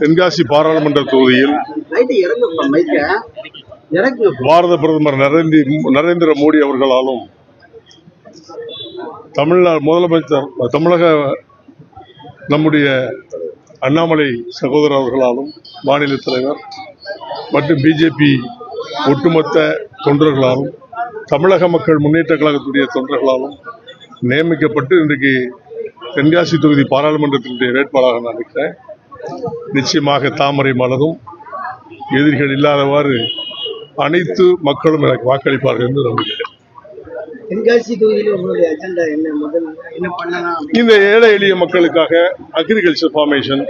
தென்காசி பாராளுமன்ற தொகுதியில் பாரத பிரதமர் நரேந்திர மோடி அவர்களாலும் தமிழ்நாடு முதலமைச்சர் நம்முடைய அண்ணாமலை சகோதரர் அவர்களாலும் மாநில தலைவர் மற்றும் பிஜேபி ஒட்டுமொத்த தொண்டர்களாலும் தமிழக மக்கள் முன்னேற்ற கழகத்துடைய தொண்டர்களாலும் நியமிக்கப்பட்டு இன்றைக்கு தென்காசி தொகுதி பாராளுமன்றத்தினுடைய வேட்பாளராக நான் இருக்கிறேன். நிச்சயமாக தாமரை மலரும், எதிரிகள் இல்லாதவாறு அனைத்து மக்களும் எனக்கு வாக்களிப்பார்கள் என்று நம்புகிறேன். இந்த ஏழை எளிய மக்களுக்காக அக்ரிகல்ச்சர் ஃபார்மேஷன்,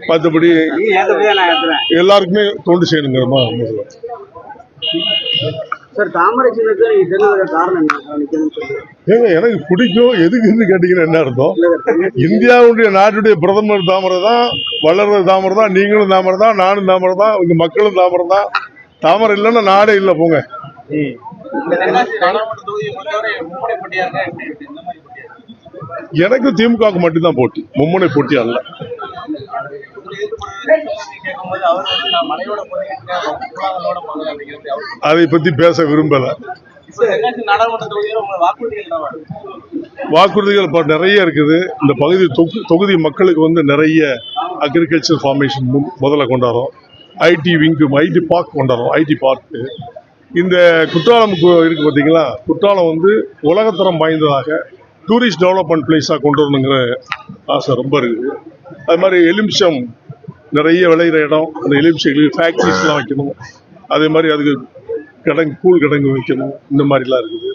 மற்றபடி எல்லாருக்குமே தொண்டு செய்யணுங்கிறமா எனக்கு பிடிக்கும். எதுக்கு கேட்டீங்கன்னா என்ன அர்த்தம்? இந்தியாவுடைய நாட்டுடைய பிரதமர் தாமரை தான், வளர்றது தாமரை தான், நீங்களும் தாமரை தான், நானும் தாமரை தான், இங்க மக்களும் தாமரை தான். தாமரை இல்லைன்னா நாடே இல்லை போங்க. எனக்கு திமுக மட்டும்தான் போட்டி, மும்முனை போட்டி அல்ல. அதை பத்தி பேச விரும்பல. வாக்குறுதிகள் நிறைய இருக்குது. இந்த பகுதி தொகுதி மக்களுக்கு நிறைய அக்ரிகல்ச்சர் ஃபார்மேஷன் முதல்ல கொண்டாடுறோம். ஐடி விங்கு, ஐடி பார்க் கொண்டாடுறோம். ஐடி பார்க்கு இந்த குற்றாலம் இருக்கு பார்த்தீங்களா, குற்றாலம் உலகத்தரம் வாய்ந்ததாக டூரிஸ்ட் டெவலப்மெண்ட் பிளேஸாக கொண்டு வரணுங்கிற ஆசை ரொம்ப இருக்குது. அது மாதிரி எலுமிச்சம் நிறைய விளையிற இடம், அந்த எலுமிச்சைகளுக்கு ஃபேக்ட்ரிஸ்லாம் வைக்கணும். அதே மாதிரி அதுக்கு கிடங்கு, கூழ் கிடங்கு வைக்கணும். இந்த மாதிரிலாம் இருக்குது.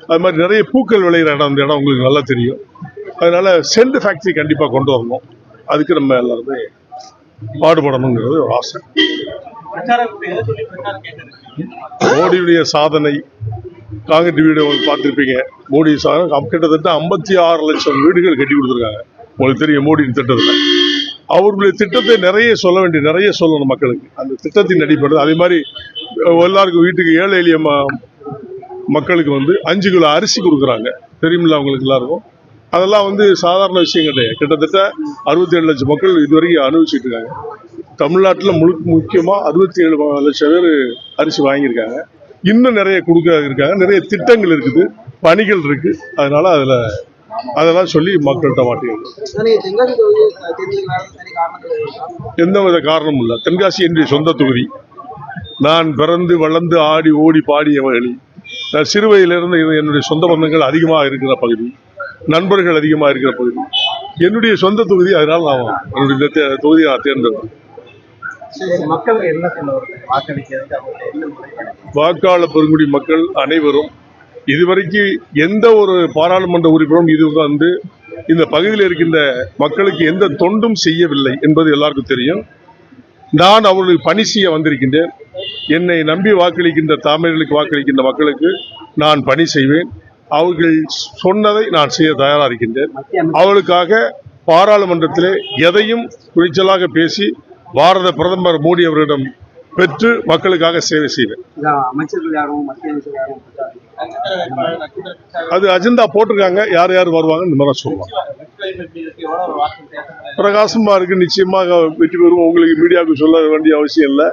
அது மாதிரி நிறைய பூக்கள் விளையிற இடம், அந்த இடம் உங்களுக்கு நல்லா தெரியும். அதனால சென்ட் ஃபேக்ட்ரி கண்டிப்பாக கொண்டு வரணும். அதுக்கு நம்ம எல்லாருமே பாடுபடணுங்கிறது ஒரு ஆசை. மோடியுடைய சாதனை காங்கிரீட் வீடு பார்த்துருப்பீங்க. மோடி சாதனை கிட்டத்தட்ட 56 லட்சம் வீடுகள் கட்டி கொடுத்துருக்காங்க. உங்களுக்கு தெரியும் மோடியின் திட்டத்தில். அவர்களுடைய திட்டத்தை நிறைய சொல்லணும் மக்களுக்கு. அந்த திட்டத்தின் அடிப்படை அதே மாதிரி எல்லாருக்கும் வீட்டுக்கு ஏழை எளிய மக்களுக்கு 5 கிலோ அரிசி கொடுக்குறாங்க. தெரியுமில்ல அவங்களுக்கு எல்லாருக்கும். அதெல்லாம் சாதாரண விஷயம் கிடையாது. கிட்டத்தட்ட 67 லட்சம் மக்கள் இதுவரைக்கும் அனுபவிச்சுட்டு இருக்காங்க. தமிழ்நாட்டில் முக்கியமாக 67 லட்சம் பேர் அரிசி வாங்கியிருக்காங்க. இன்னும் நிறைய கொடுக்க இருக்காங்க. நிறைய திட்டங்கள் இருக்குது, பணிகள் இருக்கு. அதனால அதெல்லாம் சொல்லி மக்கள்கிட்ட மாட்டேங்குது. எந்தவித காரணமும் இல்லை. தென்காசி என்னுடைய சொந்த தொகுதி. நான் பிறந்து வளர்ந்து ஆடி ஓடி பாடிய மகளி. நான் சிறு வயதிலிருந்து என்னுடைய சொந்த பந்தங்கள் அதிகமாக இருக்கிற பகுதி, நண்பர்கள் அதிகமாக இருக்கிற பகுதி என்னுடைய சொந்த தொகுதி. அதனால நான் என்னுடைய தொகுதியை நான் தேர்ந்தெடுத்தேன். வாக்காளர் பெருங்குடி மக்கள் அனைவரும் இதுவரைக்கும் எந்த ஒரு பாராளுமன்ற உறுப்பினரும் இது இந்த பகுதியில் இருக்கின்ற மக்களுக்கு எந்த தொண்டும் செய்யவில்லை என்பது எல்லாருக்கும் தெரியும். நான் அவர்களுக்கு பணி செய்ய வந்திருக்கின்றேன். என்னை நம்பி வாக்களிக்கின்ற தமிழர்களுக்கு வாக்களிக்கின்ற மக்களுக்கு நான் பணி செய்வேன். அவர்கள் சொன்னதை நான் செய்ய தயாராக இருக்கின்றேன். அவர்களுக்காக பாராளுமன்றத்திலே எதையும் துணிச்சலாக பேசி பாரத பிரதமர் மோடி அவர்களிடம் பெற்று மக்களுக்காக சேவை செய்வேன். அது அஜெண்டா போட்டிருக்காங்க. யார் யார் வருவாங்க இந்த மாதிரி சொல்லுவாங்க. பிரகாசமா இருக்கு. நிச்சயமாக வெற்றி பெறுவோம். உங்களுக்கு மீடியாவுக்கு சொல்ல வேண்டிய அவசியம் இல்லை.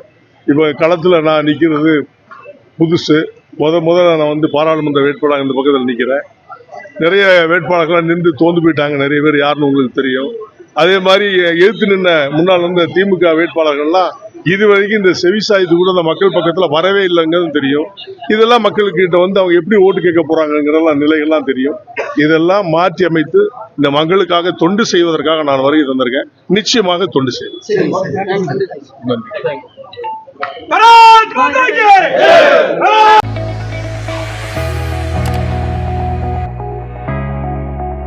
இப்ப களத்துல நான் நிக்கிறது புதுசு. முதல்ல நான் பாராளுமன்ற வேட்பாளர் இந்த பக்கத்தில் நிக்கிறேன். நிறைய வேட்பாளர்கள் நின்று தோந்து போயிட்டாங்க. நிறைய பேர் யாருன்னு உங்களுக்கு தெரியும். அதே மாதிரி எதிர்த்து நின்ன முன்னால் இருந்த திமுக வேட்பாளர்கள்லாம் இதுவரைக்கும் இந்த செவிசாய்த்து கூட அந்த மக்கள் பக்கத்தில் வரவே இல்லைங்கிறது தெரியும். இதெல்லாம் மக்கள்கிட்ட அவங்க எப்படி ஓட்டு கேட்க போறாங்கிறதெல்லாம் நிலைகள்லாம் தெரியும். இதெல்லாம் மாற்றி அமைத்து இந்த மக்களுக்காக தொண்டு செய்வதற்காக நான் வருகை தந்திருக்கேன். நிச்சயமாக தொண்டு செய்வேன். நன்றி.